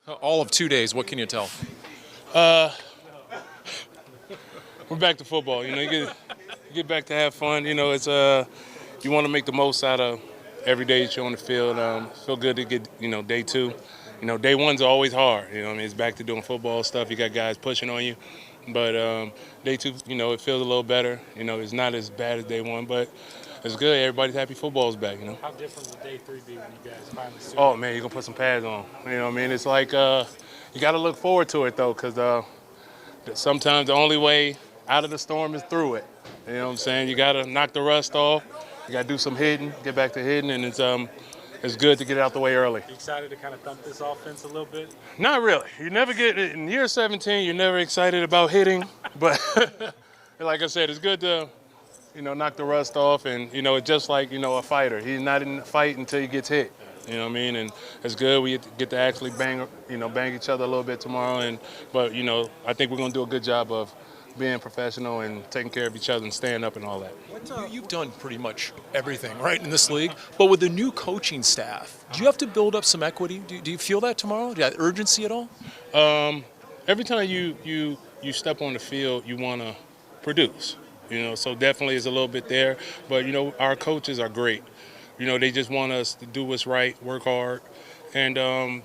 All of 2 days, what can you tell? We're back to football. You get back to have fun. It's you want to make the most out of every day that you're on the field. Feel good to get day two. Day one's always hard. It's back to doing football stuff. You got guys pushing on you, but day two, it feels a little better. It's not as bad as day one, but it's good. Everybody's happy football's back. How different will day three be when you guys finally see? Oh man, you're gonna put some pads on. It's like you got to look forward to it though, because sometimes the only way out of the storm is through it. You know what I'm saying? You got to knock the rust off. You got to do some hitting, get back to hitting, and it's good to get it out the way early. You excited to kind of thump this offense a little bit? Not really. You never get in year 17. You're never excited about hitting, but like I said, it's good to knock the rust off, and it's just like a fighter. He's not in the fight until he gets hit. You know what I mean? And it's good. We get to actually bang each other a little bit tomorrow. But I think we're gonna do a good job of being professional and taking care of each other and staying up and all that. You've done pretty much everything, right, in this league. But with the new coaching staff, do you have to build up some equity? Do you feel that tomorrow? Do you have urgency at all? Every time you step on the field, you want to produce. So definitely is a little bit there. But our coaches are great. They just want us to do what's right, work hard. And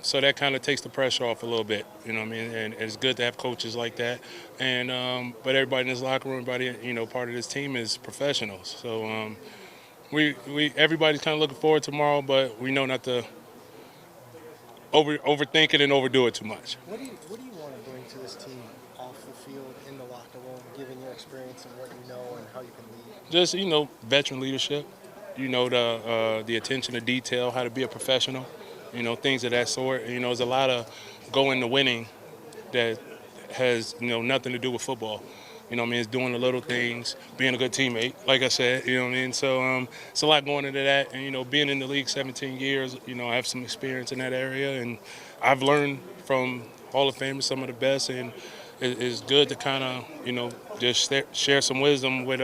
so that kind of takes the pressure off a little bit, And it's good to have coaches like that. And but everybody in this locker room, everybody, part of this team is professionals. So everybody's kind of looking forward to tomorrow, but we know not to overthink it and overdo it too much. What do you want to bring to this team off the field, in the locker room, given your experience and what you know and how you can lead? Just veteran leadership. The attention to detail, how to be a professional. Things of that sort. There's a lot of going to winning that has, nothing to do with football. It's doing the little things, being a good teammate, like I said, So it's a lot going into that. And, being in the league 17 years, I have some experience in that area. And I've learned from Hall of Famers, some of the best. And it's good to kind of, just share some wisdom with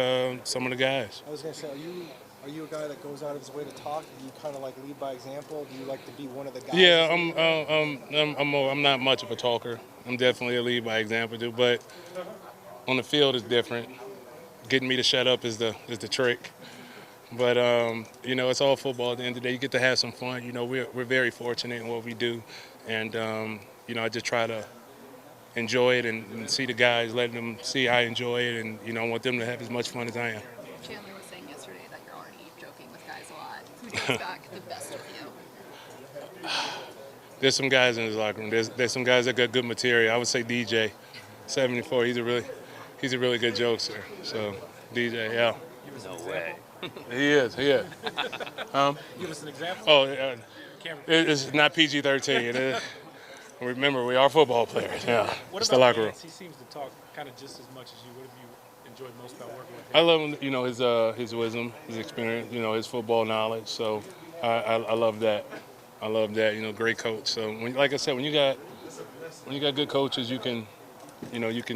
some of the guys. I was going to say, are you a guy that goes out of his way to talk? Do you kind of like lead by example? Do you like to be one of the guys? Yeah, I'm not much of a talker. I'm definitely a lead by example, too. But on the field, it's different. Getting me to shut up is the trick. But it's all football. At the end of the day, you get to have some fun. We're very fortunate in what we do, and I just try to enjoy it and see the guys, letting them see I enjoy it, and I want them to have as much fun as I am. Chandler was saying yesterday that you're already joking with guys a lot. Who takes back the best of you? There's some guys in his locker room. There's some guys that got good material. I would say DJ, 74. He's a really good jokester. So DJ, yeah. No way. He is. Give us an example. Oh, it's not PG-13. Remember, we are football players. Yeah. It's the locker room. He seems to talk kind of just as much as you. What have you enjoyed most about working with him? I love him, his wisdom, his experience, his football knowledge. So I love that. I love that. Great coach. So like I said, when you got good coaches, you can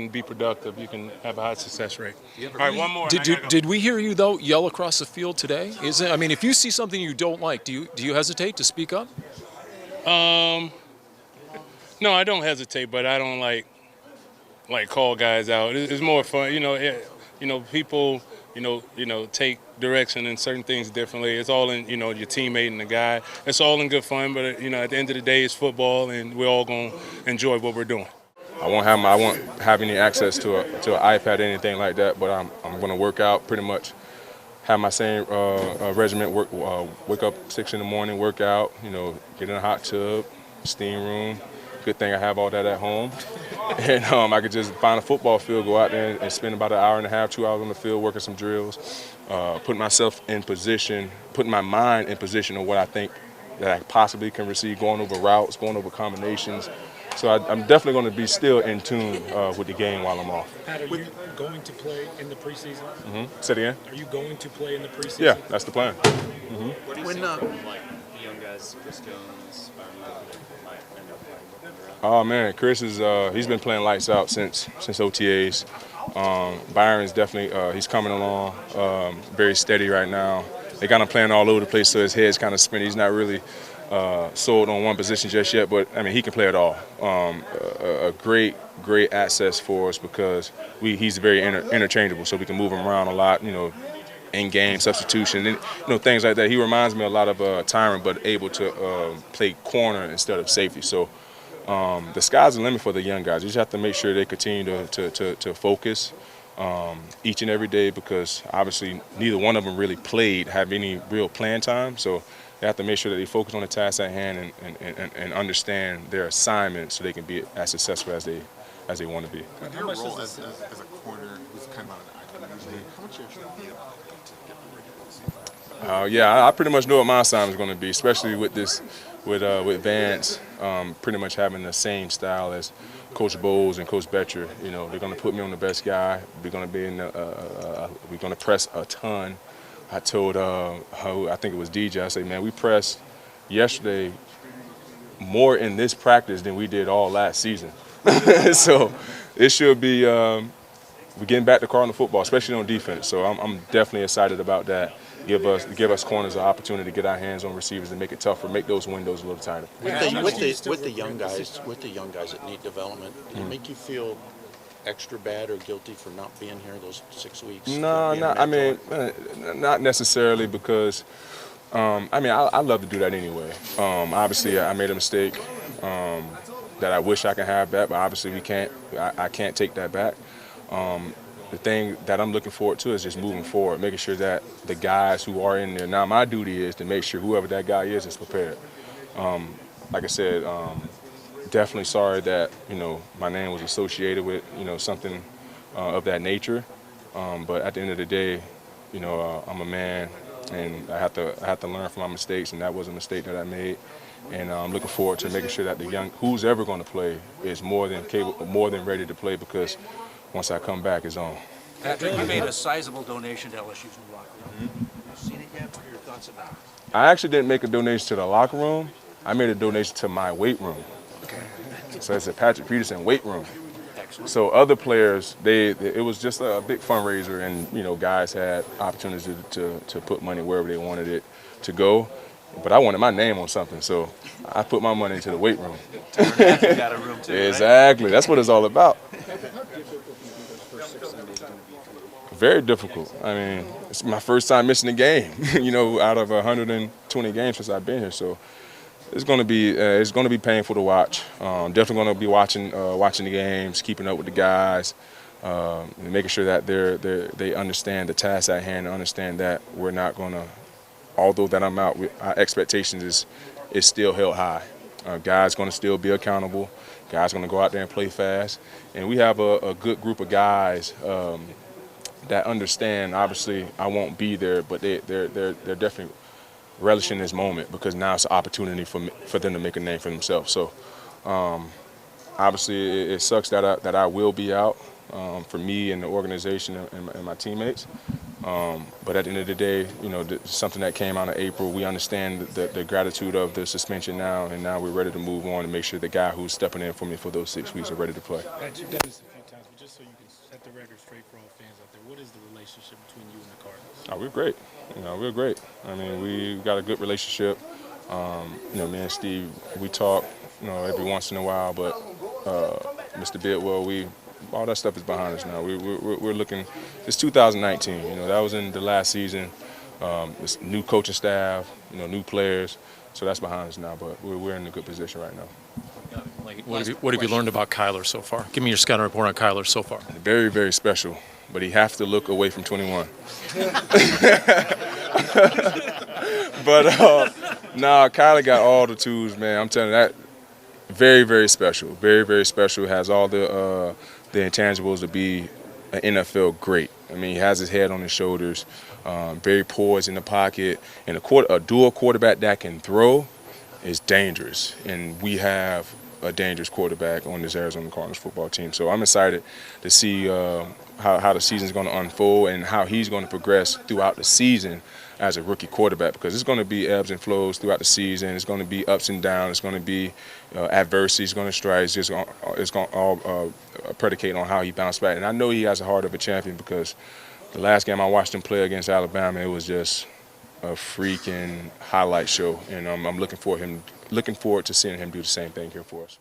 be productive. You can have a high success rate. All right, one more. Did we hear you though yell across the field today? If you see something you don't like, do you hesitate to speak up? No, I don't hesitate, but I don't like call guys out. It's more fun. People take direction in certain things differently. It's all in your teammate and the guy. It's all in good fun, but at the end of the day, it's football, and we're all gonna enjoy what we're doing. I won't have any access to an iPad or anything like that, but I'm gonna work out pretty much. Have my same regimen. Wake up 6 in the morning, work out. Get in a hot tub, steam room. Good thing I have all that at home. And I could just find a football field, go out there and spend about an hour and a half, 2 hours on the field working some drills, putting myself in position, putting my mind in position of what I think that I possibly can receive, going over routes, going over combinations. So I'm definitely going to be still in tune with the game while I'm off. Pat, are you going to play in the preseason? Mm-hmm. Say it again? Are you going to play in the preseason? Yeah, that's the plan. Mm-hmm. What do you see from the young guys, Chris Jones, Byron might end up playing around? Oh man, Chris is he's been playing lights out since OTAs. Byron's definitely he's coming along, very steady right now. They got him playing all over the place, so his head's kind of spinning. He's not really sold on one position just yet, but I mean he can play it all. A great access for us because he's very interchangeable, so we can move him around a lot. In-game substitution, and things like that. He reminds me a lot of Tyron, but able to play corner instead of safety. So the sky's the limit for the young guys. You just have to make sure they continue to focus each and every day because obviously neither one of them really have any real playing time. So they have to make sure that they focus on the task at hand and understand their assignment so they can be as successful as they want to be. With your role as a corner, who's kind of on an icon usually, how much extra do you have to get ready? Yeah, I pretty much know what my assignment is going to be, especially with Vance pretty much having the same style as Coach Bowles and Coach Betcher. They're going to put me on the best guy. We're going to be we're going to press a ton. I told I think it was DJ. I said, man, we pressed yesterday more in this practice than we did all last season. So it should be we're getting back to Cardinal football, especially on defense. So I'm definitely excited about that. Give us corners an opportunity to get our hands on receivers and make it tougher, make those windows a little tighter. With the young guys that need development, do it make you feel extra bad or guilty for not being here those 6 weeks? No, not necessarily because I love to do that anyway. Obviously, I made a mistake that I wish I could have back, but obviously we can't. I can't take that back. The thing that I'm looking forward to is just moving forward, making sure that the guys who are in there now, my duty is to make sure whoever that guy is prepared. Like I said, definitely sorry that my name was associated with something of that nature. But at the end of the day, I'm a man, and I have to learn from my mistakes, and that was a mistake that I made. And I'm looking forward to making sure that the young, who's ever going to play, is more than capable, more than ready to play because once I come back, it's on. Patrick, you made a sizable donation to LSU's new locker room. Have you seen it yet? What are your thoughts about it? I actually didn't make a donation to the locker room. I made a donation to my weight room. Okay. So it's a Patrick Peterson weight room. Excellent. So other players, it was just a big fundraiser, and guys had opportunities to put money wherever they wanted it to go. But I wanted my name on something, so I put my money into the weight room. You got a room too, exactly. Right? That's what it's all about. Very difficult. I mean, it's my first time missing a game. Out of 120 games since I've been here, so it's going to be painful to watch. Definitely going to be watching the games, keeping up with the guys, and making sure that they understand the task at hand and understand that we're not going to. Although that I'm out, our expectations is still held high. Guys going to still be accountable. Guys going to go out there and play fast, and we have a good group of guys that understand. Obviously, I won't be there, but they're definitely relishing this moment because now it's an opportunity for them to make a name for themselves. So, obviously, it sucks that I will be out for me and the organization and my teammates. But at the end of the day, something that came out of April, we understand the gratitude of the suspension now, and now we're ready to move on and make sure the guy who's stepping in for me for those 6 weeks are ready to play. Pat, you've done this a few times, but just so you can set the record straight for all fans out there, what is the relationship between you and the Cardinals? Oh, we're great. We're great. I mean, we got a good relationship. Me and Steve, we talk, every once in a while, but Mr. Bidwell, all that stuff is behind us now. We're looking. It's 2019. That was in the last season. It's new coaching staff. New players. So that's behind us now. But we're in a good position right now. What have you learned about Kyler so far? Give me your scouting report on Kyler so far. Very, very special. But he has to look away from 21. But Kyler got all the tools, man. I'm telling you that. Very, very special. Very, very special. Has all the intangibles to be an NFL great. I mean, he has his head on his shoulders, very poised in the pocket, and a dual quarterback that can throw is dangerous. And we have a dangerous quarterback on this Arizona Cardinals football team. So I'm excited to see how the season's going to unfold and how he's going to progress throughout the season as a rookie quarterback, because it's going to be ebbs and flows throughout the season. It's going to be ups and downs. It's going to be adversity. It's going to strike. It's going to all predicate on how he bounced back. And I know he has the heart of a champion because the last game I watched him play against Alabama, it was just a freaking highlight show, and I'm looking forward to seeing him do the same thing here for us.